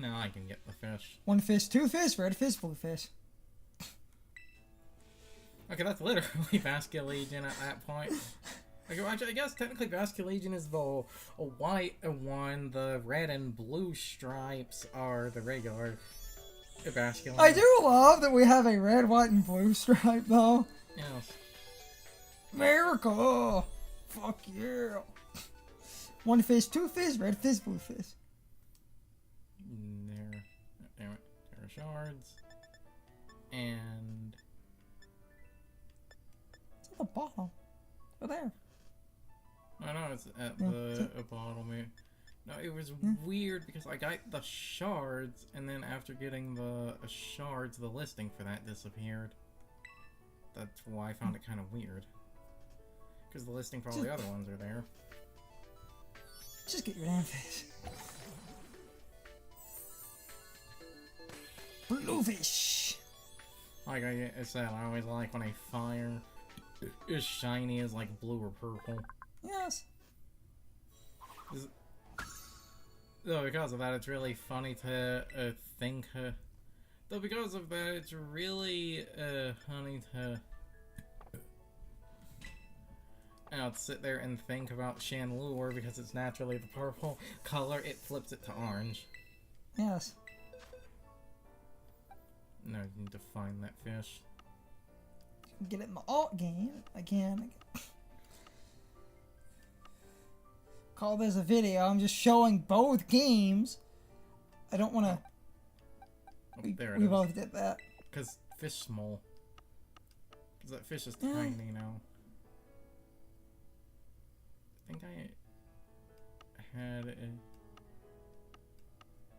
No, I can get the fish. One fish, two fish, red fish, blue fish. Okay, that's literally Vasculegion at that point. Okay, well, actually, I guess technically Vasculegion is the white one. The red and blue stripes are the regular Vasculegion. I do love that we have a red, white, and blue stripe, though. Yes. America! Fuck yeah! One fish, two fish, red fish, blue fish. There are shards. And... It's at the bottom. Over there. No, it's at the bottom. No, it was weird because I got the shards, and then after getting the shards, the listing for that disappeared. That's why I found it kind of weird. Because the listing for all the other ones are there. Just get your damn fish. Bluefish. Like I said, I always like when a fire is shiny as like blue or purple. Yes. Though because of that, it's really funny to think. Though because of that, it's really funny to sit there and think about Chandelure because it's naturally the purple color. It flips it to orange. Yes. No, you need to find that fish. Get it in my alt game. Again. Call this a video. I'm just showing both games. I don't want to. Oh, there it we is. both did that. Because fish small. Because that fish is tiny now. I think I had a...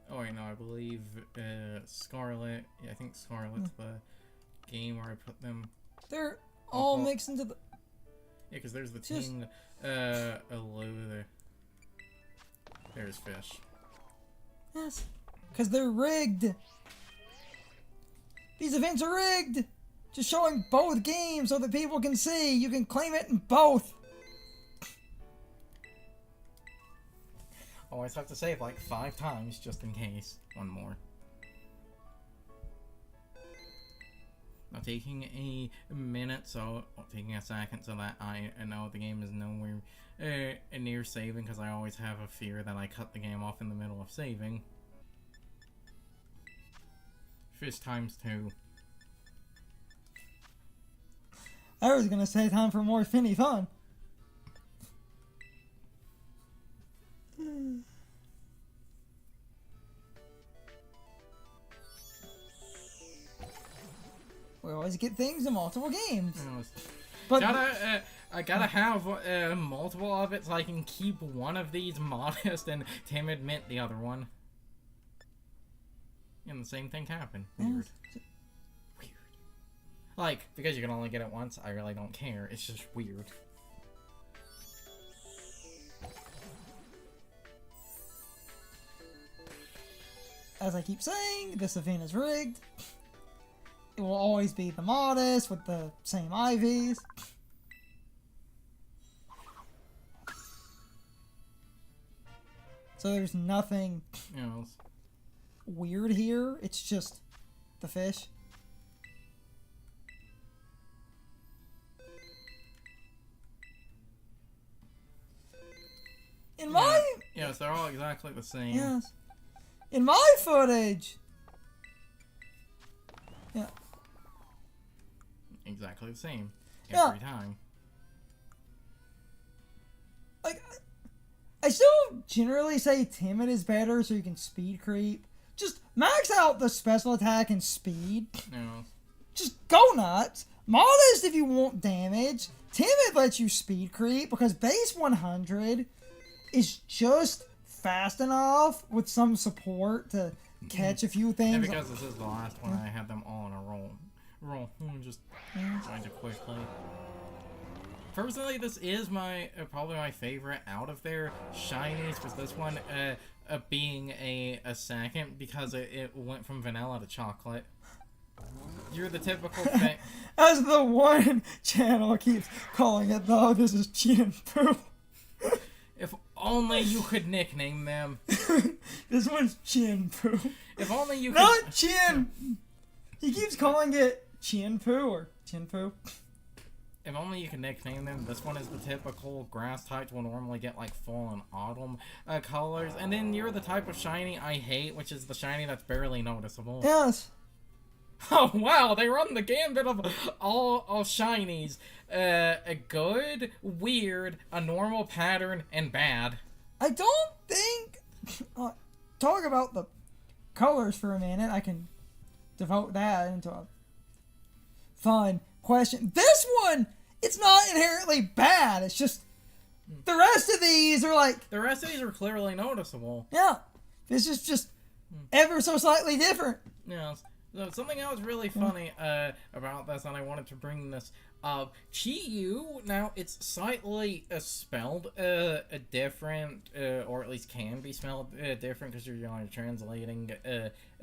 Oh wait, no, I believe Scarlet. Yeah, I think Scarlet's the game where I put them. They're all mixed into the. Yeah, because there's the team below there. There's fish. Yes, because they're rigged. These events are rigged. Just showing both games so that people can see. You can claim it in both. Always have to save like 5 times just in case. One more. Now taking a minute, taking a second so that I know the game is nowhere near saving, because I always have a fear that I cut the game off in the middle of saving. Fish times 2. I was gonna say time for more finny fun. We always get things in multiple games. But I gotta have multiple of it so I can keep one of these modest and timid mint the other one. And the same thing happened. Weird. Weird. Like, because you can only get it once, I really don't care. It's just weird. As I keep saying, this event is rigged. It will always be the modest with the same IVs. So there's nothing weird here. It's just the fish. In my... Yes, they're all exactly the same. Yes. In my footage! Yeah. Exactly the same. Every time. Like, I still generally say timid is better so you can speed creep. Just max out the special attack and speed. No. Just go nuts. Modest if you want damage. Timid lets you speed creep because base 100 is just fast enough with some support to catch a few things. And because this is the last one, I had them all in a roll. Just kind of quickly. Personally, this is probably my favorite out of their shinies, was this one being a second because it went from vanilla to chocolate. You're the typical thing. As the one channel keeps calling it, though, this is Chin Poo. If only you could nickname them. This one's Chin-Poo. If only you could... Not Chin! He keeps calling it Chin-Poo or Chin-Poo. If only you could nickname them. This one is the typical grass types will normally get like fall and autumn colors. And then you're the type of shiny I hate, which is the shiny that's barely noticeable. Yes. Oh wow, they run the gambit of all shinies. A good, weird, a normal pattern, and bad. I don't think... talk about the colors for a minute. I can devote that into a fun question. This one, it's not inherently bad. It's just the rest of these are like... The rest of these are clearly noticeable. Yeah. This is just ever so slightly different. Yeah. So something else really funny about this, and I wanted to bring this up. Chi-Yu, now it's slightly spelled different, or at least can be spelled different because you're translating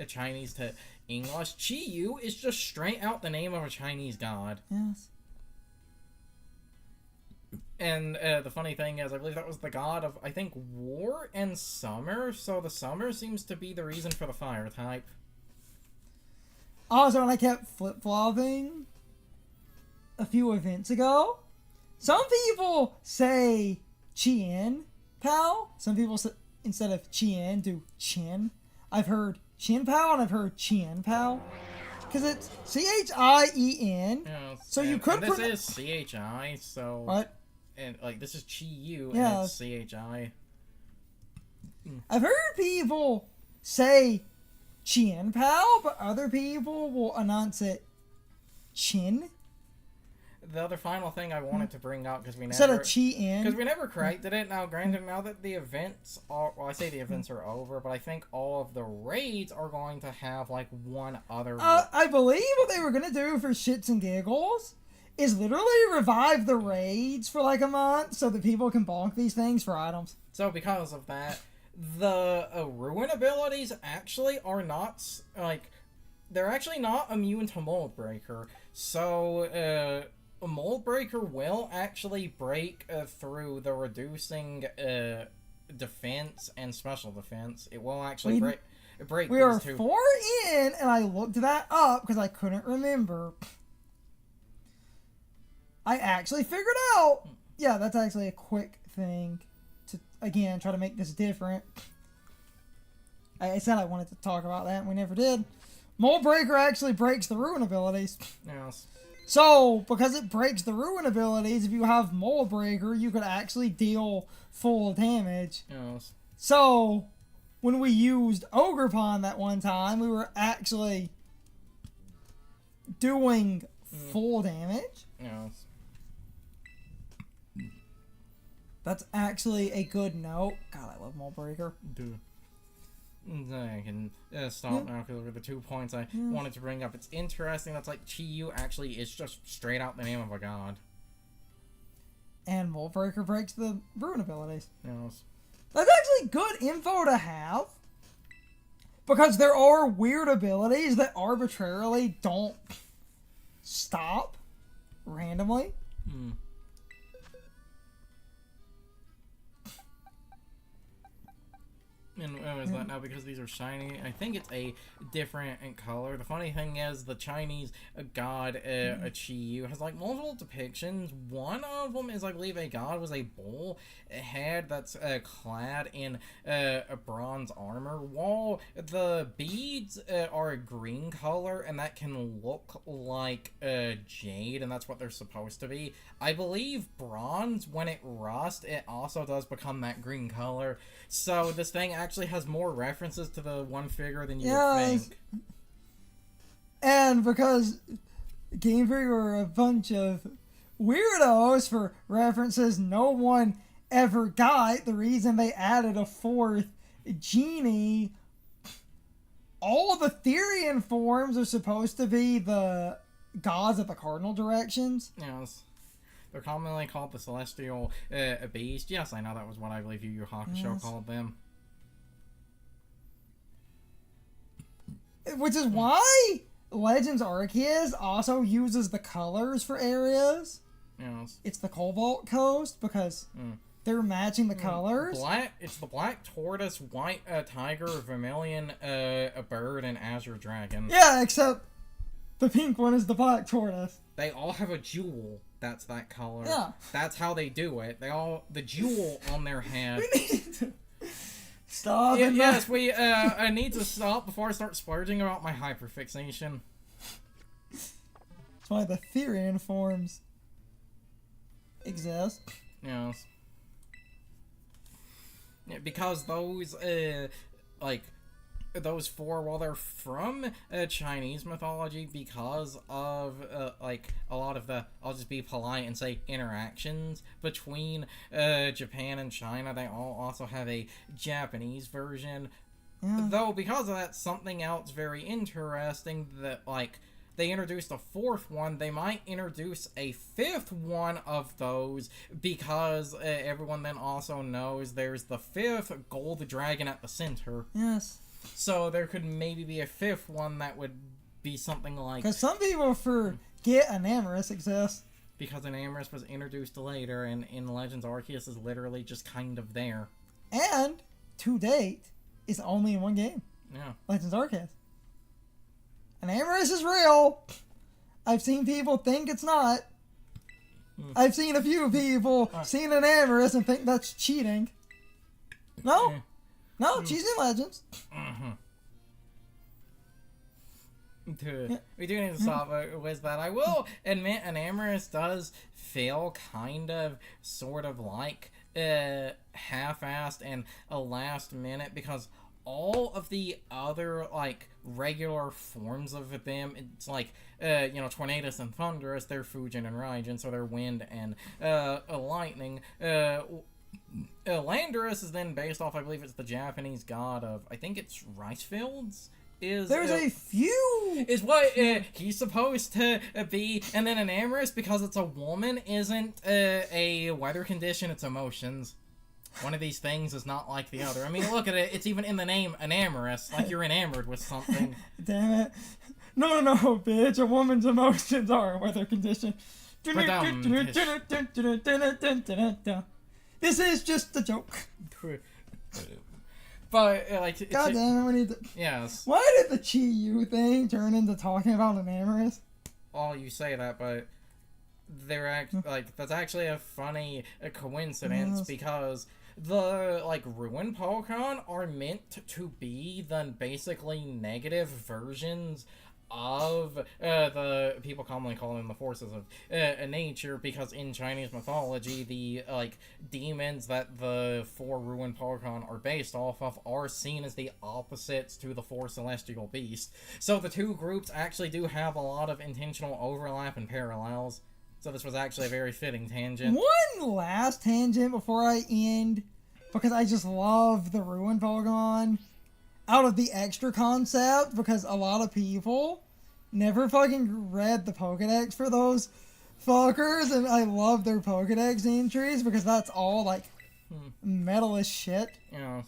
Chinese to English. Chi-Yu is just straight out the name of a Chinese god. Yes. And the funny thing is, I believe that was the god of, I think, war and summer, so the summer seems to be the reason for the fire type. Also, when I kept flip-flopping a few events ago, some people say Chien Pao. Some people, instead of Chien, do Chin. I've heard Chin Pao and I've heard Chien Pao. Because it's Chien. Yeah, so you could put... This is CHI, so... What? And, like, this is Chi-Yu, yeah. And it's CHI. I've heard people say Chien Pao, but other people will announce it Chin. The other final thing I wanted to bring up, because we Instead never... of Chien. Because we never corrected it. Now, granted, now that the events are... Well, I say the events are over, but I think all of the raids are going to have, like, one other... I believe what they were going to do for shits and giggles is literally revive the raids for, like, a month so that people can bonk these things for items. So, because of that, the ruin abilities actually are not, like... They're actually not immune to Mold Breaker. So, Mold Breaker will actually break through the reducing defense and special defense. It will actually break we these are two. 4 in, and I looked that up because I couldn't remember. I actually figured out. Yeah, that's actually a quick thing to, again, try to make this different. I said I wanted to talk about that, and we never did. Mold Breaker actually breaks the ruin abilities. Yes. So, because it breaks the ruin abilities, if you have Mold Breaker, you could actually deal full damage. Yes. So, when we used Ogre Pond that one time, we were actually doing full damage. Yes. That's actually a good note. God, I love Mold Breaker. Dude. I can stop now because of the 2 points I wanted to bring up. It's interesting that's like Chi-Yu actually is just straight out the name of a god. And Mold Breaker breaks the ruin abilities. Yes. That's actually good info to have. Because there are weird abilities that arbitrarily don't stop randomly. Hmm. And what is that now? Because these are shiny, I think it's a different color. The funny thing is, the Chinese god Chi-Yu has like multiple depictions. One of them is, I believe, a god with a bull head that's clad in a bronze armor. While the beads are a green color, and that can look like jade, and that's what they're supposed to be. I believe bronze, when it rusts, it also does become that green color. So this thing actually has more references to the one figure than you would think. And because Game Freak were a bunch of weirdos for references no one ever got, the reason they added a 4th genie, all of the Therian forms are supposed to be the gods of the cardinal directions. Yes. They're commonly called the Celestial Beast. Yes, I know that was what I believe Yu Yu Hakusho called them. Which is why Legends Arceus also uses the colors for areas. Yes. It's the Cobalt Coast, because they're matching the colors. It's the black tortoise, white tiger, vermilion a bird, and azure dragon. Yeah, except the pink one is the black tortoise. They all have a jewel that's that color. Yeah. That's how they do it. The jewel on their head. We need to stop. Yes, I need to stop before I start splurging about my hyperfixation. That's why the Therian forms exist. Yes. Yeah, because those, those four, while they're from Chinese mythology, because of, a lot of the, I'll just be polite and say, interactions between Japan and China, they all also have a Japanese version. Yeah. Though, because of that, something else very interesting that, they introduced a fourth one. They might introduce a fifth one of those because everyone then also knows there's the fifth gold dragon at the center. Yes. So there could maybe be a fifth one that would be something like... Because some people forget an Amorous exists. Because an Amorous was introduced later, and in Legends Arceus is literally just kind of there. And, to date, it's only in one game. Yeah. Legends Arceus. An Amorous is real. I've seen people think it's not. I've seen a few people seen an Amorous and think that's cheating. No. No, she's in Legends. We do need to stop with that. I will admit an Amorous does feel kind of, sort of like half-assed and a last minute because all of the other, regular forms of them, it's Tornadus and Thunderous, they're Fujin and Raijin, so they're wind and lightning. Landorus is then based off, I believe it's the Japanese god of, I think it's rice fields? There's a few! Is what he's supposed to be, and then an Amorous, because it's a woman, isn't a weather condition, it's emotions. One of these things is not like the other. I mean, look at it. It's even in the name, an amorous. Like you're enamored with something. Damn it. No, bitch. A woman's emotions are a weather condition. This is just a joke. But, God damn it, we need to... Yes. Why did the Chi-Yu thing turn into talking about an amorous? Oh, you say that, but... that's actually a funny coincidence because the, ruin Pokemon are meant to be the basically negative versions of the people commonly call them the forces of nature, because in Chinese mythology the demons that the four ruined Pokemon are based off of are seen as the opposites to the four celestial beasts. So the two groups actually do have a lot of intentional overlap and parallels. So this was actually a very fitting tangent. One last tangent before I end, because I just love the ruined Pokemon out of the extra concept, because a lot of people never fucking read the Pokedex for those fuckers, and I love their Pokedex entries because that's all metal as shit. Yeah.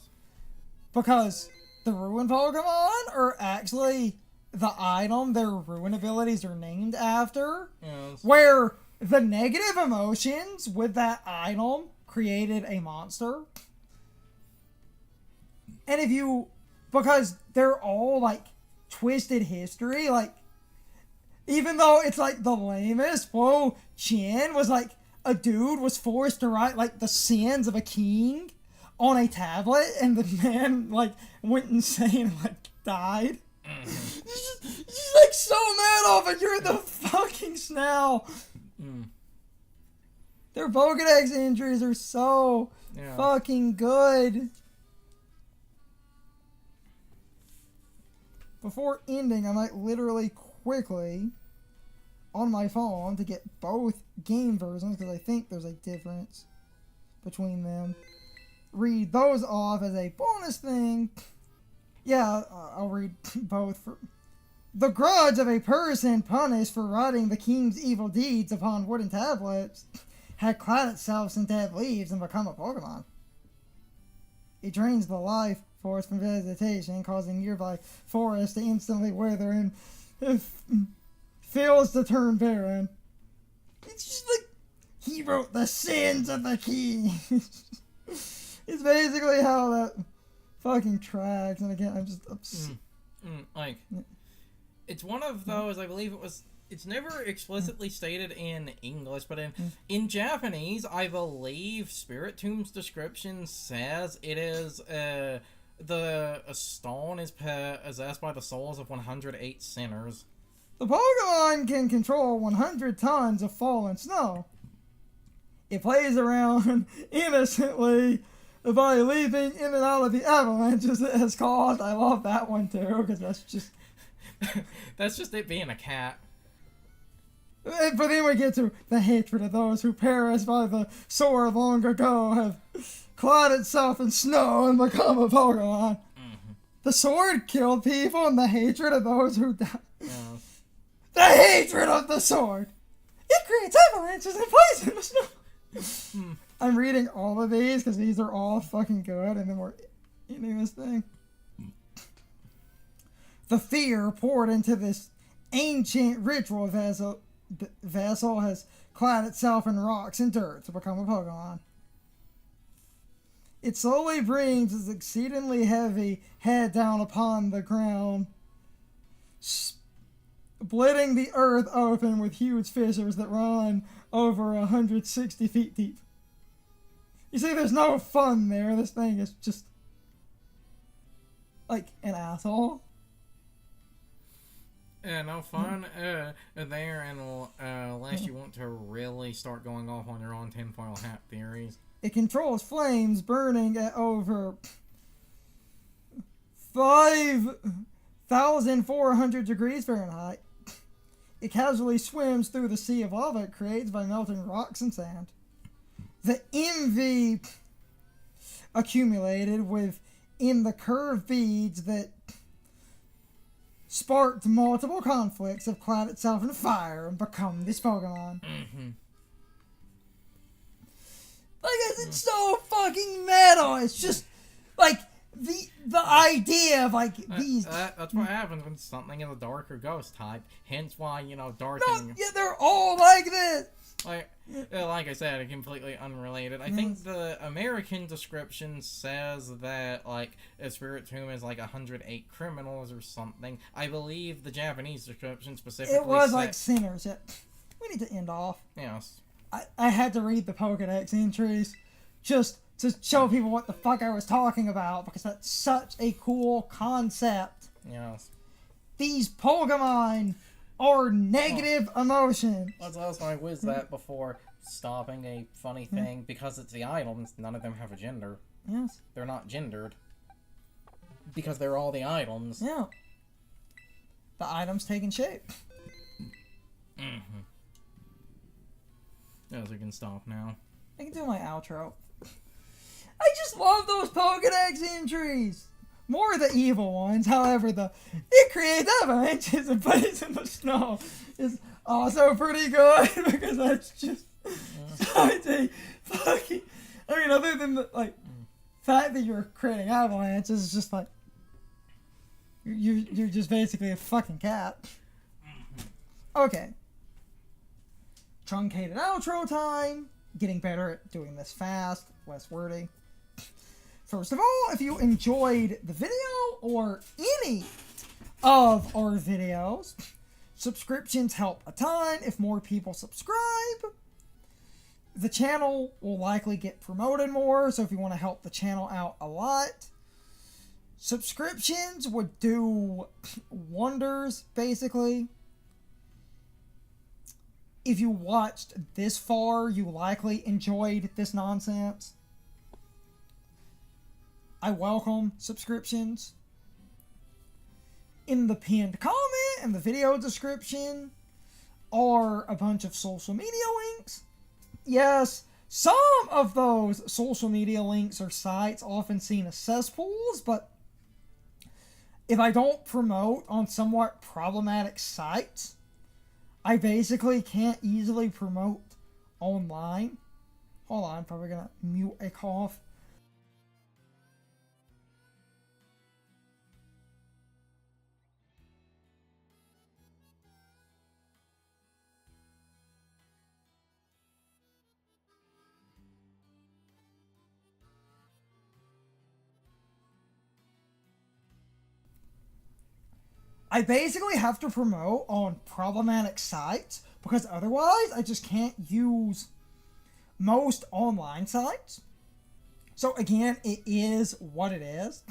Because the ruined Pokemon are actually the item their ruin abilities are named after. Yes. Where the negative emotions with that item created a monster. And because they're all twisted history, even though it's the lamest, whoa, Chen was a dude was forced to write the sins of a king on a tablet, and the man went insane and died. She's so mad off it. You're the fucking Snell. Their Pokedex entries are so fucking good. Before ending, I might literally quickly on my phone to get both game versions, because I think there's a difference between them. Read those off as a bonus thing. Yeah, I'll read both. The grudge of a person punished for writing the king's evil deeds upon wooden tablets had clad itself in dead leaves and become a Pokemon. It drains the life force from vegetation, causing nearby forests to instantly wither and fields to turn barren. It's just He wrote the sins of the king. It's basically how that fucking tracks. And again, I'm just upset. Like, it's one of those, I believe it's never explicitly stated in English, but in Japanese, I believe Spirit Tomb's description says it is, the stone is possessed by the souls of 108 sinners. The Pokemon can control 100 tons of fallen snow. It plays around innocently by leaping in and out of the avalanches it has caused. I love that one too, because that's just... That's just it being a cat. But then we get to the hatred of those who perished by the sword long ago have clad itself in snow and become a Pokemon. Mm-hmm. The sword killed people, and the hatred of those who died. The hatred of the sword! It creates avalanches and plays in the snow! I'm reading all of these because these are all fucking good, and then we're eating this thing. The fear poured into this ancient ritual vessel has clad itself in rocks and dirt to become a Pokemon. It slowly brings its exceedingly heavy head down upon the ground, splitting the earth open with huge fissures that run over 160 feet deep. You see, there's no fun there. This thing is just like an asshole. Yeah, no fun there, unless you want to really start going off on your own tinfoil hat theories. It controls flames burning at over 5,400 degrees Fahrenheit. It casually swims through the sea of lava it creates by melting rocks and sand. The envy accumulated within the curved beads that sparked multiple conflicts have clad itself in fire and become this Pokemon. Mm-hmm. Like, it's so fucking metal. It's just like the idea of like these. That's what happens when something is a dark or ghost type. Hence why, dark. No, yeah, they're all like this. Like I said, completely unrelated. I think the American description says that, like, a Spirit Tomb is like 108 criminals or something. I believe the Japanese description specifically it was like sinners. Yeah. We need to end off. Yes. I had to read the Pokedex entries just to show people what the fuck I was talking about, because that's such a cool concept. Yes. These Pokemon are negative emotions. Let's also whiz that before stopping a funny thing. Because it's the items, none of them have a gender. Yes. They're not gendered. Because they're all the items. Yeah. The items taking shape. Mm-hmm. Yes, we can stop now. I can do my outro. I just love those Pokedex entries. More of the evil ones, however, it creates avalanches and plays in the snow is also pretty good, because that's just such a fucking... I mean, other than the fact that you're creating avalanches, is just like you're just basically a fucking cat. Okay. Truncated outro time. Getting better at doing this fast, less wordy. First of all, if you enjoyed the video or any of our videos, subscriptions help a ton. If more people subscribe, the channel will likely get promoted more. So if you want to help the channel out a lot, subscriptions would do wonders, basically. If you watched this far, you likely enjoyed this nonsense. I welcome subscriptions. In the pinned comment and the video description are a bunch of social media links. Yes, some of those social media links or sites often seen as cesspools, but if I don't promote on somewhat problematic sites, I basically can't easily promote online. Hold on, I'm probably gonna mute a cough. I basically have to promote on problematic sites because otherwise I just can't use most online sites. So again, it is what it is.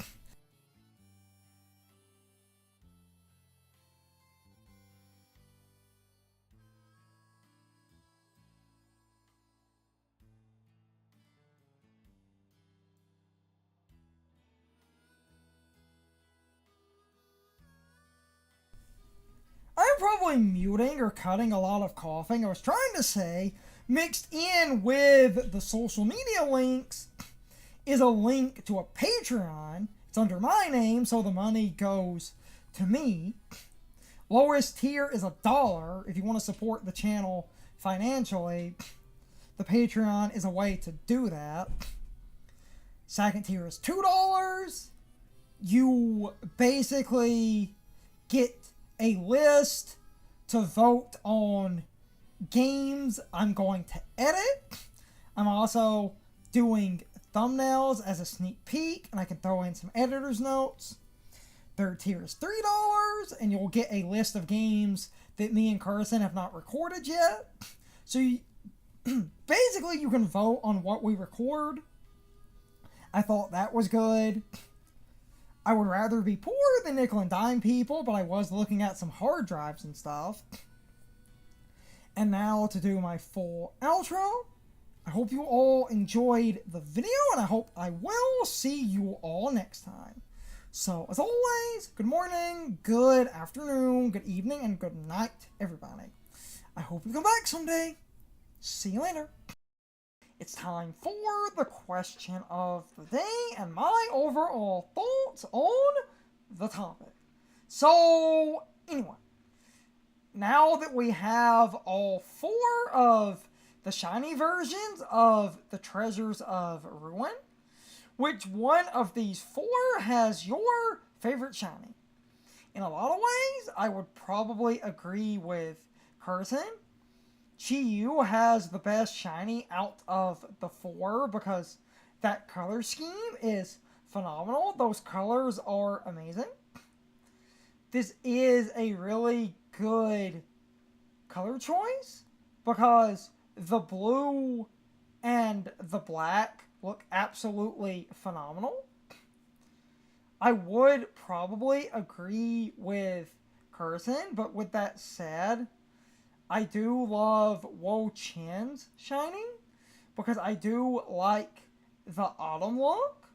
I'm probably muting or cutting a lot of coughing. I was trying to say, mixed in with the social media links is a link to a Patreon. It's under my name, so the money goes to me. Lowest tier is $1 if you want to support the channel financially. The Patreon is a way to do that. Second tier is $2. You basically get a list to vote on games I'm going to edit. I'm also doing thumbnails as a sneak peek, and I can throw in some editor's notes. Third tier is $3, and you'll get a list of games that me and Carson have not recorded yet. So basically, you can vote on what we record. I thought that was good. I would rather be poor than nickel and dime people, but I was looking at some hard drives and stuff. And now to do my full outro. I hope you all enjoyed the video, and I hope I will see you all next time. So, as always, good morning, good afternoon, good evening, and good night, everybody. I hope you come back someday. See you later. It's time for the question of the day and my overall thoughts on the topic. So, anyway, now that we have all 4 of the shiny versions of the Treasures of Ruin, which one of these 4 has your favorite shiny? In a lot of ways, I would probably agree with Carson. Chi-Yu has the best shiny out of the 4 because that color scheme is phenomenal. Those colors are amazing. This is a really good color choice because the blue and the black look absolutely phenomenal. I would probably agree with Carson, but with that said, I do love Wo Chen's shiny because I do like the autumn look.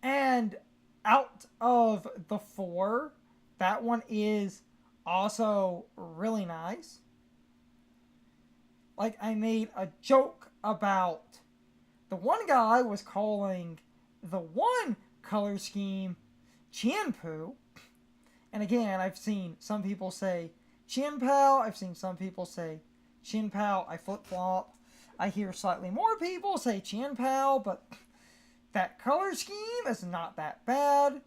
And out of the 4, that one is also really nice. Like, I made a joke about the one guy was calling the one color scheme Qianpu. And again, I've seen some people say Qianpao. I've seen some people say Qianpao. I flip-flop. I hear slightly more people say Qianpao, but that color scheme is not that bad.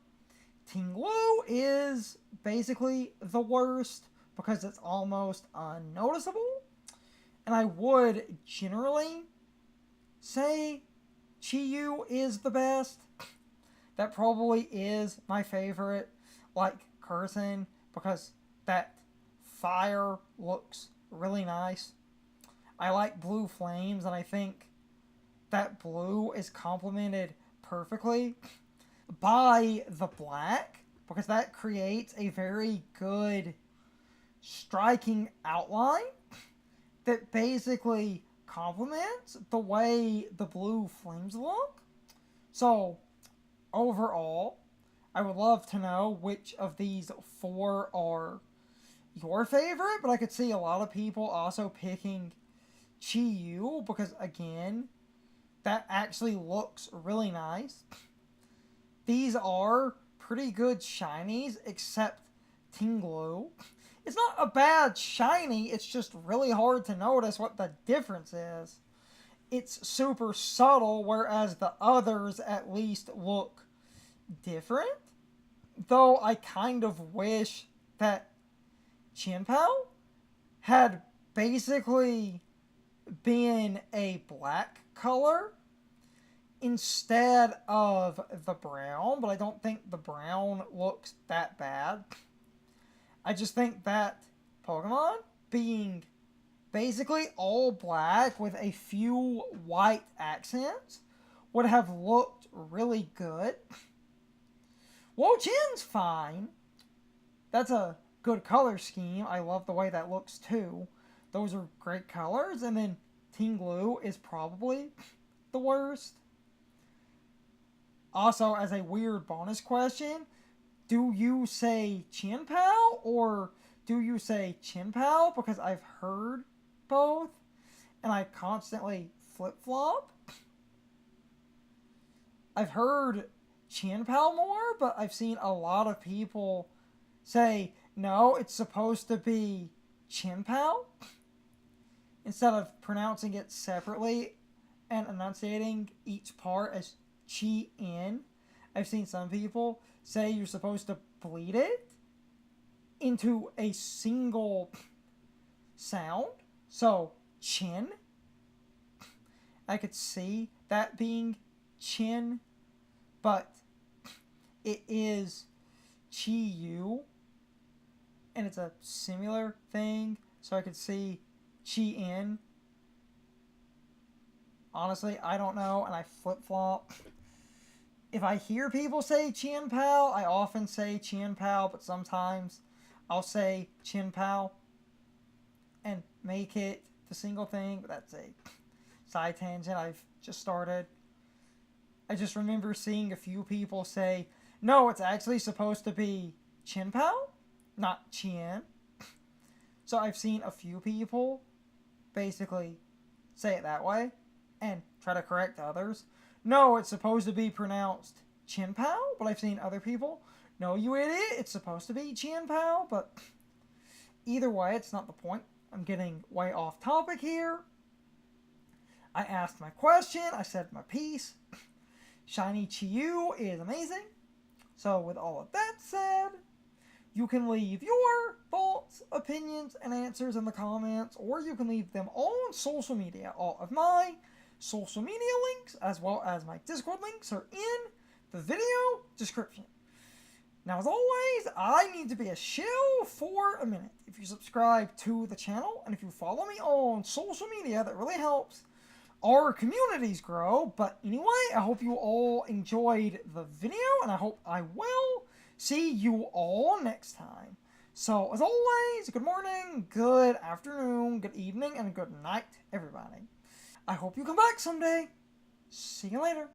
Tinglu is basically the worst because it's almost unnoticeable. And I would generally say Chi-Yu is the best. That probably is my favorite, like Carson, because that fire looks really nice. I like blue flames, and I think that blue is complemented perfectly by the black, because that creates a very good striking outline that basically complements the way the blue flames look. So, overall, I would love to know which of these 4 are your favorite, but I could see a lot of people also picking Chi-Yu because, again, that actually looks really nice. These are pretty good shinies, except Tinglu. It's not a bad shiny, it's just really hard to notice what the difference is. It's super subtle, whereas the others at least look different. Though I kind of wish that Qianpao had basically been a black color instead of the brown, but I don't think the brown looks that bad. I just think that Pokemon being basically all black with a few white accents would have looked really good. Wo-Chin's fine. That's a good color scheme. I love the way that looks too. Those are great colors. And then Tinglu is probably the worst. Also, as a weird bonus question, do you say Chin-Pao or do you say Chin-Pao? Because I've heard both and I constantly flip-flop. I've heard Chin-Pao more, but I've seen a lot of people say, no, it's supposed to be Chin-Pao, instead of pronouncing it separately and enunciating each part as Chi-In. I've seen some people say you're supposed to bleed it into a single sound. So, chin. I could see that being chin, but it is Chi-Yu, and it's a similar thing, so I could see Chi-In. Honestly, I don't know, and I flip-flop. If I hear people say Chien-Pao, I often say Chien-Pao, but sometimes I'll say Chin-Pao and make it the single thing, but that's a side tangent I've just started. I just remember seeing a few people say, no, it's actually supposed to be Chin-Pao, not Chien. So I've seen a few people basically say it that way and try to correct others. No, it's supposed to be pronounced Chin-Pao, but I've seen other people, no, you idiot, it's supposed to be Chien-Pao, but either way, it's not the point. I'm getting way off topic here. I asked my question, I said my piece. Shiny Chi-Yu is amazing. So with all of that said, you can leave your thoughts, opinions, and answers in the comments, or you can leave them all on social media. All of my social media links, as well as my Discord links, are in the video description. Now, as always, I need to be a shill for a minute. If you subscribe to the channel, and if you follow me on social media, that really helps our communities grow. But anyway, I hope you all enjoyed the video, and I hope I will see you all next time. So, as always, good morning, good afternoon, good evening, and good night, everybody. I hope you come back someday. See you later.